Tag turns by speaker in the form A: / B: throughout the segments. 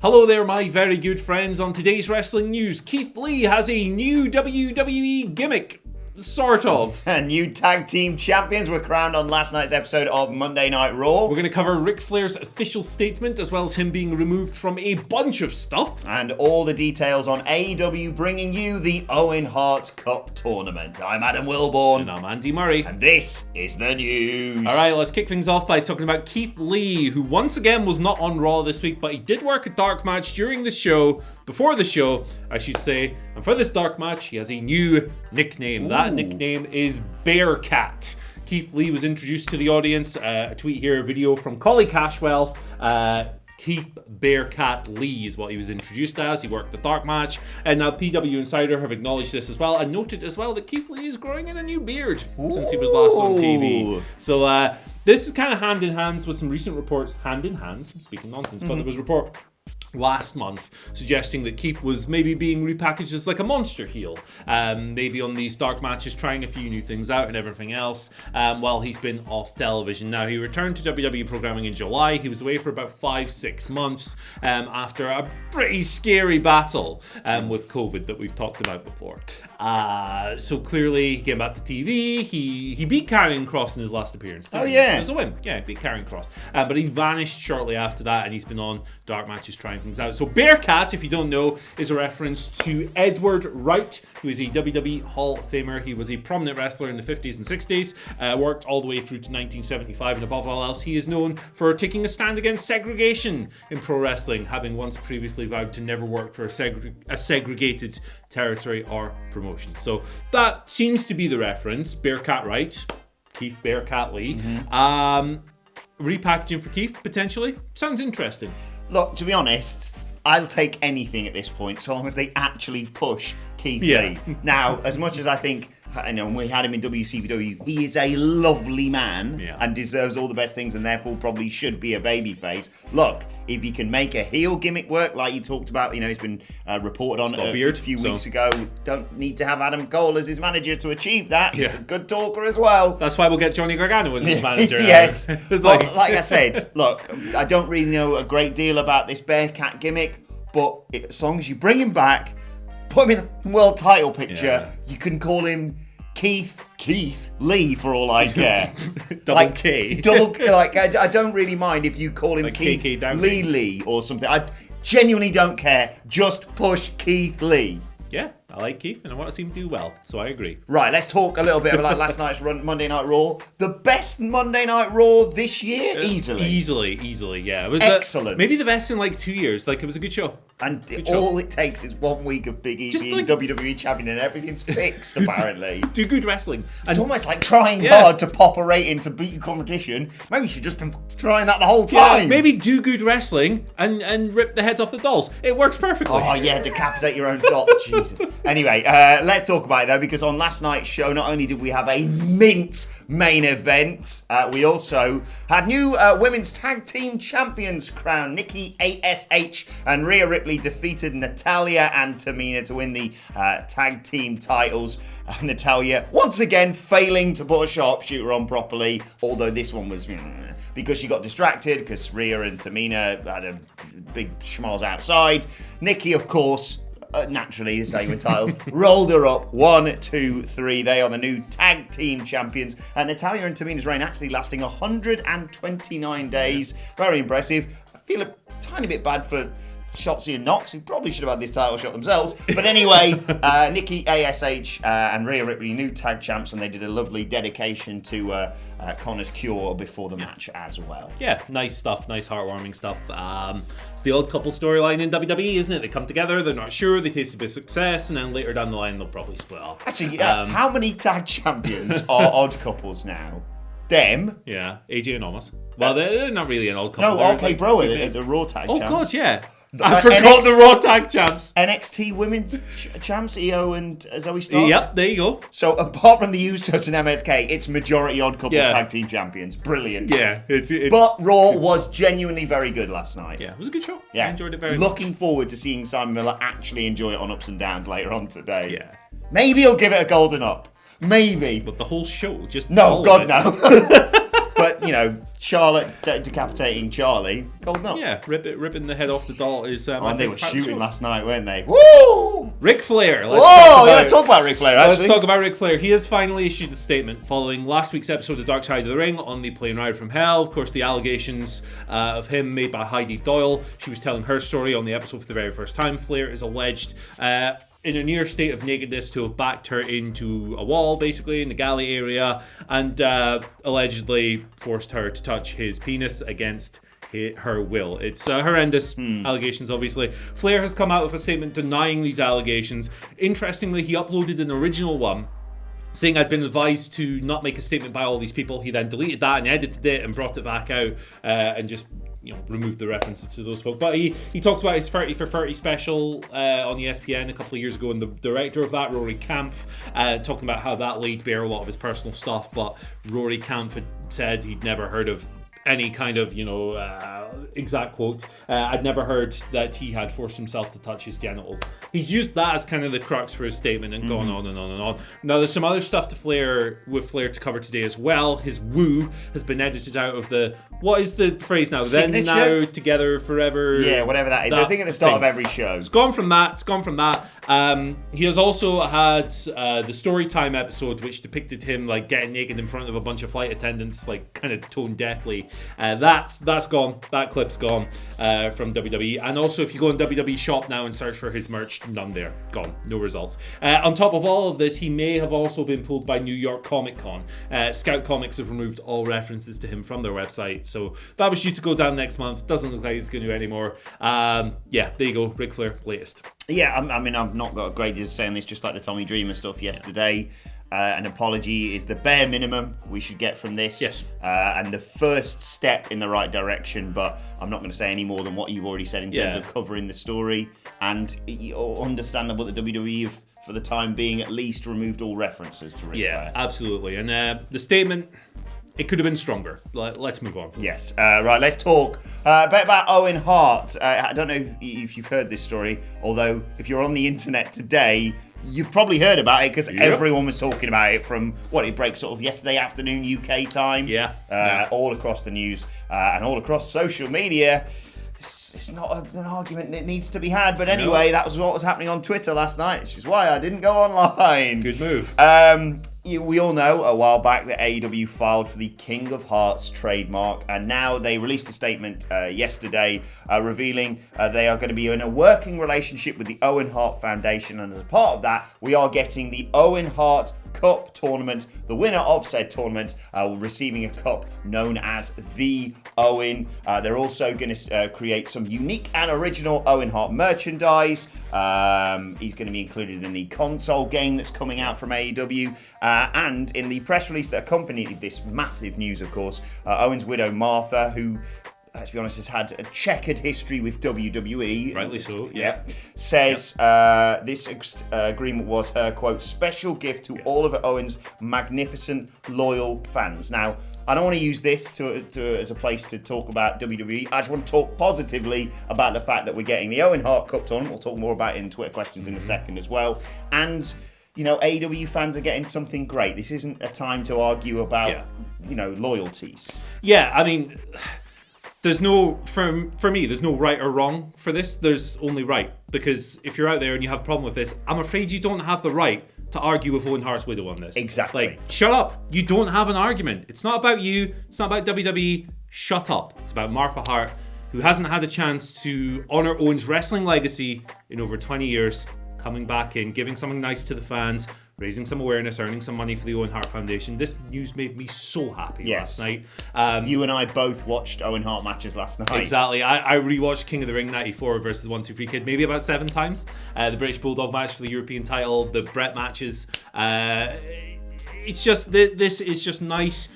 A: Hello there, my very good friends. On today's wrestling news, Keithley has a new WWE gimmick. Sort of.
B: New tag team champions were crowned on last night's episode of Monday Night Raw.
A: We're going to cover Ric Flair's official statement, as well as him being removed from a bunch of stuff.
B: And all the details on AEW bringing you the Owen Hart Cup tournament. I'm Adam Wilborn.
A: And I'm Andy Murray.
B: And this is the news.
A: Alright, let's kick things off by talking about Keithley, who once again was not on Raw this week, but he did work a dark match during the show, before the show, I should say. And for this dark match, he has a new nickname. Ooh. That nickname is Bearcat. Keithley was introduced to the audience. A tweet here, a video from Collie Cashwell. Keith Bearcat Lee is what he was introduced as. He worked the dark match. And now PW Insider have acknowledged this as well and noted as well that Keithley is growing in a new beard since he was last on TV. So this is kind of hand in hand with some recent reports. Hand in hand, I'm speaking nonsense, but there was a report last month suggesting that Keith was maybe being repackaged as like a monster heel, maybe on these dark matches, trying a few new things out and everything else, while he's been off television. Now, he returned to WWE programming in July. He was away for about 5-6 months after a pretty scary battle with COVID that we've talked about before. So clearly he came back to TV. He beat Karrion Kross in his last appearance.
B: Oh yeah,
A: it was a win. Yeah, beat Karrion Kross, but he's vanished shortly after that, and he's been on dark matches trying things out. So Bearcat, if you don't know, is a reference to Edward Wright, who is a WWE Hall of Famer. He was a prominent wrestler in the 50s and 60s, worked all the way through to 1975, and above all else, he is known for taking a stand against segregation in pro wrestling, having once previously vowed to never work for a segregated territory or promotion. So that seems to be the reference. Bearcat Wright, Keith Bearcat Lee. Repackaging for Keith, potentially. Sounds interesting.
B: Look, to be honest, I'll take anything at this point, so long as they actually push Keith Lee. Now, as much as I think, we had him in WCW, he is a lovely man and deserves all the best things, and therefore probably should be a babyface. Look, if he can make a heel gimmick work, like you talked about, he's been reported on a few weeks ago. Don't need to have Adam Cole as his manager to achieve that. He's a good talker as well.
A: That's why we'll get Johnny Gargano as his manager.
B: Yes. Like I said, look, I don't really know a great deal about this Bearcat gimmick, but as long as you bring him back, put him in the world title picture, you can call him Keith Lee for all I care.
A: Double K.
B: I don't really mind if you call him like Keith Lee or something. I genuinely don't care. Just push Keith Lee.
A: Yeah, I like Keith and I want to see him do well, so I agree.
B: Right, let's talk a little bit about last night's Monday Night Raw. The best Monday Night Raw this year? Easily, yeah. It was excellent.
A: Maybe the best in like 2 years. Like, it was a good show.
B: And all it takes is 1 week of Big E being WWE champion and everything's fixed, apparently.
A: Do good wrestling.
B: It's almost like trying hard to pop a rating to beat your competition. Maybe you should just been trying that the whole time.
A: Yeah, maybe do good wrestling and rip the heads off the dolls. It works perfectly.
B: Oh, yeah, decapitate your own doll. Jesus. Anyway, let's talk about it, though, because on last night's show, not only did we have a mint main event, we also had new women's tag team champions crowned. Nikki ASH and Rhea Ripley defeated Natalya and Tamina to win the tag team titles. Natalya once again failing to put a sharpshooter on properly, although this one was because she got distracted because Rhea and Tamina had a big schmoz outside. Nikki, of course, naturally, this is how you win titles, rolled her up 1, 2, 3. They are the new tag team champions. And Natalya and Tamina's reign actually lasting 129 days. Very impressive. I feel a tiny bit bad for Shotzi and Knox, who probably should have had this title shot themselves. But anyway, Nikki ASH and Rhea Ripley, new tag champs, and they did a lovely dedication to Connor's cure before the match as well.
A: Yeah, nice stuff, nice heartwarming stuff. It's the odd couple storyline in WWE, isn't it? They come together, they're not sure, they taste a bit of success, and then later down the line they'll probably split up.
B: Actually, how many tag champions are odd couples now? Them.
A: Yeah, AJ and Omos. Well, they're not really an odd couple.
B: No, RK Bro is a Raw tag champs.
A: Oh, God, yeah. I forgot the Raw tag champs.
B: NXT women's champs, EO and Zoe Stark.
A: Yep, there you go.
B: So apart from the Usos and MSK, it's majority odd couples tag team champions. Brilliant.
A: Yeah.
B: But Raw was genuinely very good last night.
A: Yeah, it was a good show.
B: Yeah.
A: I enjoyed it very much.
B: Looking forward to seeing Simon Miller actually enjoy it on Ups and Downs later on today.
A: Yeah.
B: Maybe he'll give it a golden up. Maybe.
A: But the whole show just...
B: No, God, no. But Charlotte decapitating Charlie, gold nut.
A: Yeah, ripping the head off the doll is.
B: They were shooting last night, weren't they? Woo!
A: Ric Flair.
B: Let's talk about Ric Flair. Actually,
A: let's talk about Ric Flair. He has finally issued a statement following last week's episode of Dark Side of the Ring on the plane ride from hell. Of course, the allegations of him made by Heidi Doyle. She was telling her story on the episode for the very first time. Flair is alleged. In a near state of nakedness to have backed her into a wall, basically, in the galley area, and allegedly forced her to touch his penis against her will. It's horrendous allegations, obviously. Flair has come out with a statement denying these allegations. Interestingly, he uploaded an original one saying I'd been advised to not make a statement by all these people. He then deleted that and edited it and brought it back out and just removed the references to those folk. But he talks about his 30 for 30 special on ESPN a couple of years ago, and the director of that, Rory Kampf, talking about how that laid bare a lot of his personal stuff. But Rory Kampf had said he'd never heard of any kind of, exact quote. I'd never heard that he had forced himself to touch his genitals. He's used that as kind of the crux for his statement and gone on and on and on. Now, there's some other stuff with Flair to cover today as well. His woo has been edited out of the, what is the phrase now?
B: Signature?
A: Then, now, together, forever.
B: Yeah, whatever that is. The thing at the start of every show.
A: It's gone from that. He has also had the Storytime episode, which depicted him like getting naked in front of a bunch of flight attendants, like kind of tone deathly. That's gone. That clip's gone from WWE. And also, if you go on WWE Shop now and search for his merch, none there. Gone. No results. On top of all of this, he may have also been pulled by New York Comic Con. Scout Comics have removed all references to him from their website. So that was due to go down next month. Doesn't look like it's going to anymore. There you go. Ric Flair, latest.
B: Yeah, I mean, I've not got a great deal to say on this, just like the Tommy Dreamer stuff yesterday. An apology is the bare minimum we should get from this.
A: Yes.
B: And the first step in the right direction, but I'm not going to say any more than what you've already said in terms of covering the story. And understandable that WWE have, for the time being, at least removed all references to Ric Flair.
A: Yeah, absolutely. And the statement, it could have been stronger. Let's move on.
B: Yes. Right, let's talk a bit about Owen Hart. I don't know if you've heard this story, although if you're on the internet today, you've probably heard about it because everyone was talking about it from, it breaks sort of yesterday afternoon UK time. All across the news and all across social media. It's not an argument that needs to be had, but anyway, that was what was happening on Twitter last night, which is why I didn't go online.
A: Good move.
B: We all know a while back that AEW filed for the King of Hearts trademark, and now they released a statement yesterday revealing they are going to be in a working relationship with the Owen Hart Foundation, and as a part of that, we are getting the Owen Hart Cup tournament. The winner of said tournament receiving a cup known as the Owen. They're also going to create some unique and original Owen Hart merchandise. He's going to be included in the console game that's coming out from AEW. And in the press release that accompanied this massive news, of course, Owen's widow Martha, who, let's be honest, has had a checkered history with WWE.
A: Rightly so,
B: says this agreement was her, quote, special gift to all of Owen's magnificent, loyal fans. Now, I don't want to use this as a place to talk about WWE. I just want to talk positively about the fact that we're getting the Owen Hart Cup tournament. We'll talk more about it in Twitter questions in a second as well. And, AEW fans are getting something great. This isn't a time to argue about, loyalties.
A: Yeah, I mean, there's no, for me, there's no right or wrong for this. There's only right. Because if you're out there and you have a problem with this, I'm afraid you don't have the right to argue with Owen Hart's widow on this.
B: Exactly.
A: Shut up. You don't have an argument. It's not about you. It's not about WWE. Shut up. It's about Martha Hart, who hasn't had a chance to honour Owen's wrestling legacy in over 20 years, coming back in, giving something nice to the fans, raising some awareness, earning some money for the Owen Hart Foundation. This news made me so happy last night.
B: You and I both watched Owen Hart matches last night.
A: Exactly. I rewatched King of the Ring 94 versus 1-2-3 Kid maybe about 7 times. The British Bulldog match for the European title, the Brett matches. It's just, this is just nice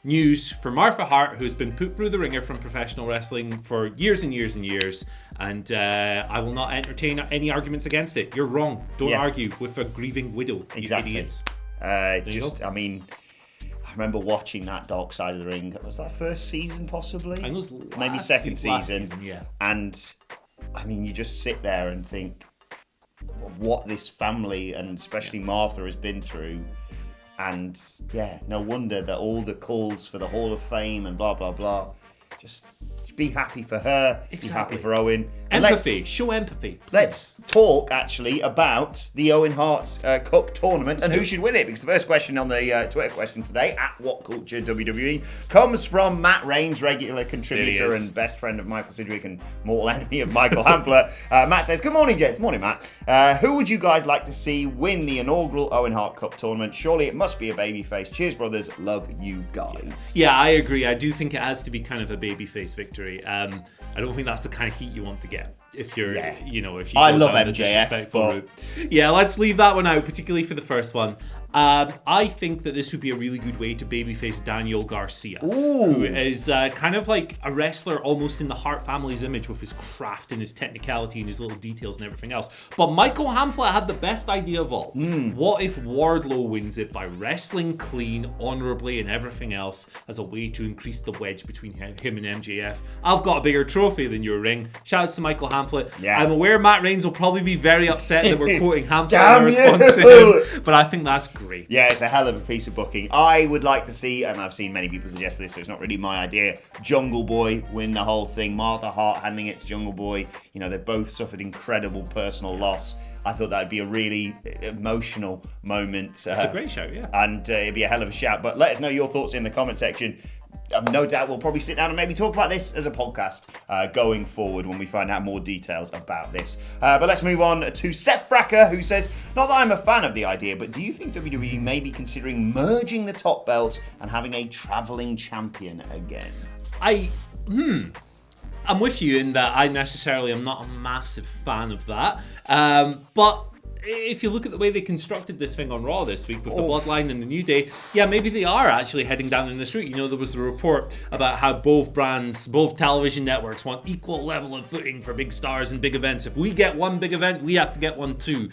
A: news for Martha Hart, who's been put through the ringer from professional wrestling for years and years and years. And I will not entertain any arguments against it. You're wrong. Don't argue with a grieving widow,
B: exactly.
A: You idiots.
B: I mean, I remember watching that Dark Side of the Ring. Was that first season, possibly?
A: I think it was
B: maybe second season.
A: Yeah.
B: And, I mean, you just sit there and think what this family, and especially Martha, has been through. And yeah, no wonder that all the calls for the Hall of Fame and blah, blah, blah. Just be happy for her, be happy for Owen.
A: Empathy, show empathy. Please.
B: Let's talk actually about the Owen Hart Cup tournament and who should win it. Because the first question on the Twitter question today, at WhatCulture WWE, comes from Matt Rains, regular contributor and best friend of Michael Sidgwick and mortal enemy of Michael Hamflett. Matt says, good morning, gents. Morning, Matt. Who would you guys like to see win the inaugural Owen Hart Cup tournament? Surely it must be a babyface. Cheers, brothers. Love you guys.
A: Yeah, I agree. I do think it has to be kind of a babyface victory. I don't think that's the kind of heat you want to get if you're, if you.
B: I
A: go
B: love
A: down the
B: MJF,
A: disrespectful
B: but
A: route. Yeah, let's leave that one out, particularly for the first one. I think that this would be a really good way to babyface Daniel Garcia, who is kind of like a wrestler almost in the Hart family's image with his craft and his technicality and his little details and everything else. But Michael Hamflett had the best idea of all. What if Wardlow wins it by wrestling clean, honorably, and everything else as a way to increase the wedge between him and MJF? I've got a bigger trophy than your ring. Shouts to Michael Hamflett.
B: Yeah.
A: I'm aware Matt Rains will probably be very upset that we're quoting Hamflett in response to him, but I think that's great.
B: Yeah, it's a hell of a piece of booking. I would like to see, and I've seen many people suggest this, so it's not really my idea, Jungle Boy win the whole thing. Martha Hart handing it to Jungle Boy. They both suffered incredible personal loss. I thought that would be a really emotional moment.
A: It's a great show, yeah.
B: And it'd be a hell of a shout. But let us know your thoughts in the comment section. No doubt we'll probably sit down and maybe talk about this as a podcast going forward when we find out more details about this. But let's move on to Seth Fracker, who says, not that I'm a fan of the idea, but do you think WWE may be considering merging the top belts and having a traveling champion again?
A: I'm with you in that I necessarily am not a massive fan of that. But if you look at the way they constructed this thing on Raw this week with the Bloodline and the New Day, yeah, maybe they are actually heading down in this route. There was a report about how both brands, both television networks want equal level of footing for big stars and big events. If we get one big event, we have to get one too.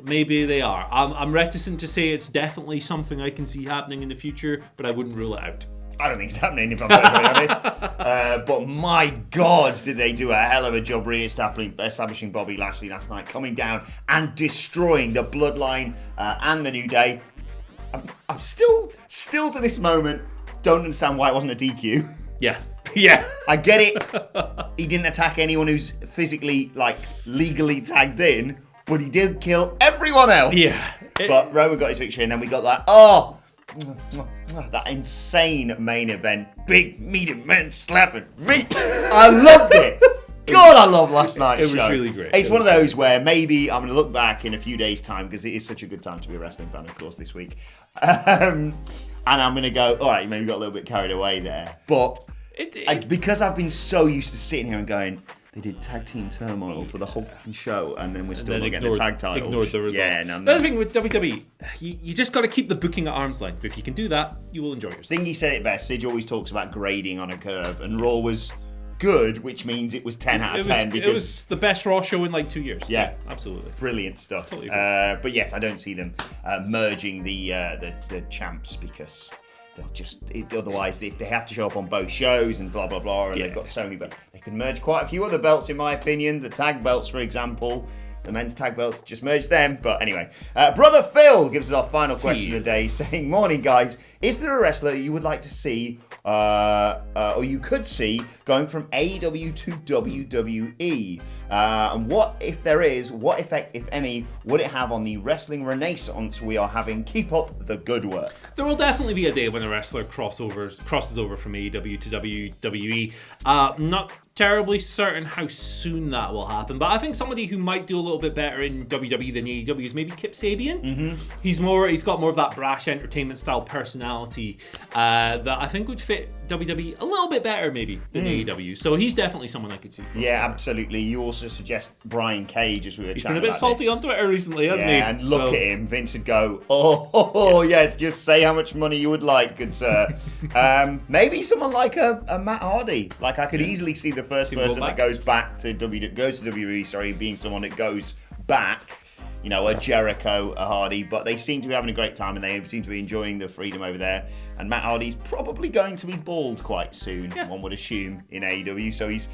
A: Maybe they are. I'm reticent to say it's definitely something I can see happening in the future, but I wouldn't rule it out.
B: I don't think it's happening, if I'm very honest. But my God, did they do a hell of a job re-establishing Bobby Lashley last night, coming down and destroying the Bloodline and the New Day. I'm still to this moment, don't understand why it wasn't a DQ.
A: Yeah. Yeah.
B: I get it. He didn't attack anyone who's physically, legally tagged in, but he did kill everyone else.
A: Yeah.
B: But Roman got his victory, and then we got that insane main event. Big meaty men slapping meat. I loved it. God, I love last night's show.
A: It was really great.
B: It's one of those where maybe I'm going to look back in a few days' time, because it is such a good time to be a wrestling fan, of course, this week. And I'm going to go, all right, maybe got a little bit carried away there. But because I've been so used to sitting here and going, they did tag team turmoil for the whole fucking show, and then we're still not getting the tag title.
A: Ignored the result.
B: Yeah, no.
A: That's the thing with WWE. You just got to keep the booking at arm's length. If you can do that, you will enjoy yourself.
B: I think he said it best. Sidge always talks about grading on a curve, and Raw was good, which means it was 10 out of 10.
A: It was the best Raw show in 2 years.
B: Yeah,
A: absolutely.
B: Brilliant stuff.
A: Totally agree.
B: But yes, I don't see them merging the champs, because they'll just otherwise if they have to show up on both shows and blah blah blah, and they've got so many, but they could merge quite a few other belts, in my opinion. The tag belts, for example, the men's tag belts, just merge them. But anyway, brother Phil gives us our final question of the day, saying, morning guys, is there a wrestler you would like to see or you could see going from AEW to WWE, and what, if there is, what effect, if any, would it have on the wrestling renaissance we are having? Keep up the good work.
A: There will definitely be a day when a wrestler crosses over from AEW to WWE. Not terribly certain how soon that will happen, but I think somebody who might do a little bit better in WWE than AEW is maybe Kip Sabian. Mm-hmm. He's got more of that brash entertainment style personality that I think would fit WWE a little bit better maybe than AEW. So he's definitely someone I could see.
B: Yeah, absolutely. You also suggest Brian Cage, as we were
A: He's
B: chatting
A: been a bit
B: about
A: salty
B: this.
A: on Twitter recently, hasn't he?
B: And look at him. Vince would go, oh, yes, just say how much money you would like, good sir. Maybe someone like a Matt Hardy. Like, I could easily see the first person that goes back to WWE, being someone that goes back. You know, a Jericho, a Hardy, but they seem to be having a great time and they seem to be enjoying the freedom over there. And Matt Hardy's probably going to be bald quite soon, one would assume, in AEW. So he's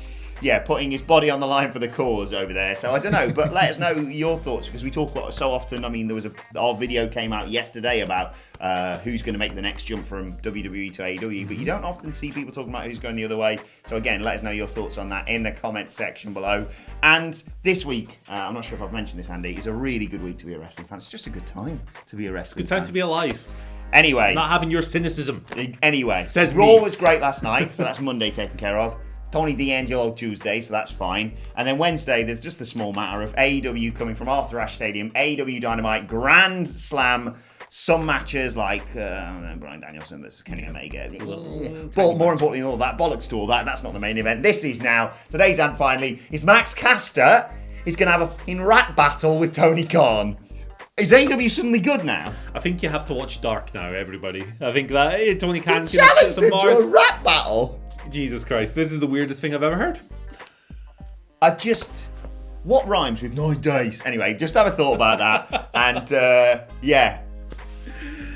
B: putting his body on the line for the cause over there. So I don't know, but let us know your thoughts, because we talk about it so often. I mean, our video came out yesterday about who's going to make the next jump from WWE to AEW, but you don't often see people talking about who's going the other way. So again, let us know your thoughts on that in the comments section below. And this week, I'm not sure if I've mentioned this, Andy, is a really good week to be a wrestling fan. It's just a good time to be a wrestling fan.
A: Good time to be alive.
B: Anyway.
A: Not having your cynicism.
B: Anyway.
A: Says
B: Raw
A: me.
B: was great last night, so that's Monday taken care of. Tony D'Angelo Tuesday, so that's fine. And then Wednesday, there's just a small matter of AEW coming from Arthur Ashe Stadium, AEW Dynamite, Grand Slam, some matches like Bryan Danielson versus Kenny Omega. But more importantly than all that, bollocks to all that, that's not the main event. This is now, today's and finally, is Max Caster is going to have a fucking rap battle with Tony Khan. Is AEW suddenly good now?
A: I think you have to watch Dark now, everybody. I think that Tony Khan's
B: He
A: going to
B: challenged
A: spit
B: him
A: some
B: to
A: Mars.
B: a rap battle.
A: Jesus Christ, this is the weirdest thing I've ever heard.
B: What rhymes with 9 days? Anyway, just have a thought about that. And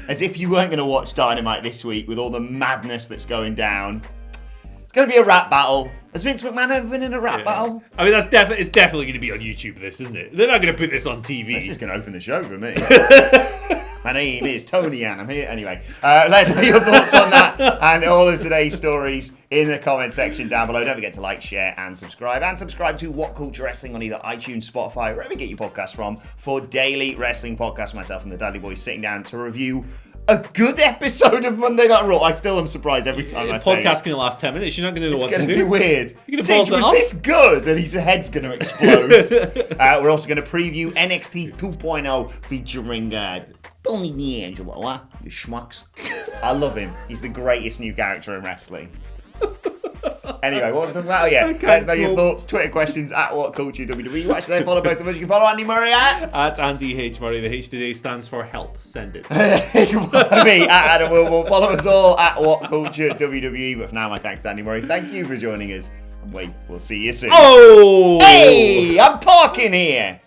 B: as if you weren't going to watch Dynamite this week with all the madness that's going down. It's going to be a rap battle. Has Vince McMahon ever been in a rap battle?
A: I mean, it's definitely going to be on YouTube, this, isn't it? They're not going to put this on TV.
B: This is going to open the show for me. My name is Tony and I'm here. Anyway, let us know your thoughts on that and all of today's stories in the comment section down below. Don't forget to like, share and subscribe. And subscribe to What Culture Wrestling on either iTunes, Spotify, wherever you get your podcasts from, for daily wrestling podcasts. Myself and the Daddy Boys sitting down to review a good episode of Monday Night Raw. I still am surprised every time I say it.
A: Podcast's going to last 10 minutes. You're not going to know what to do.
B: It's going to be weird.
A: You're going to
B: Sitch
A: pause it
B: was
A: up.
B: this good, and his head's going to explode. We're also going to preview NXT 2.0 featuring Tony D'Angelo, you schmucks. I love him. He's the greatest new character in wrestling. Anyway, what was I talking about? Oh yeah, let us know your thoughts, Twitter questions at WhatCulture WWE. You actually follow both of us. You can follow Andy Murray
A: at Andy H. Murray. The H today stands for help. Send it.
B: You can follow me at Adam Wilmore. Follow us all at WhatCulture WWE. But for now, my thanks to Andy Murray. Thank you for joining us. And we'll see you soon.
A: Oh!
B: Hey, I'm talking here.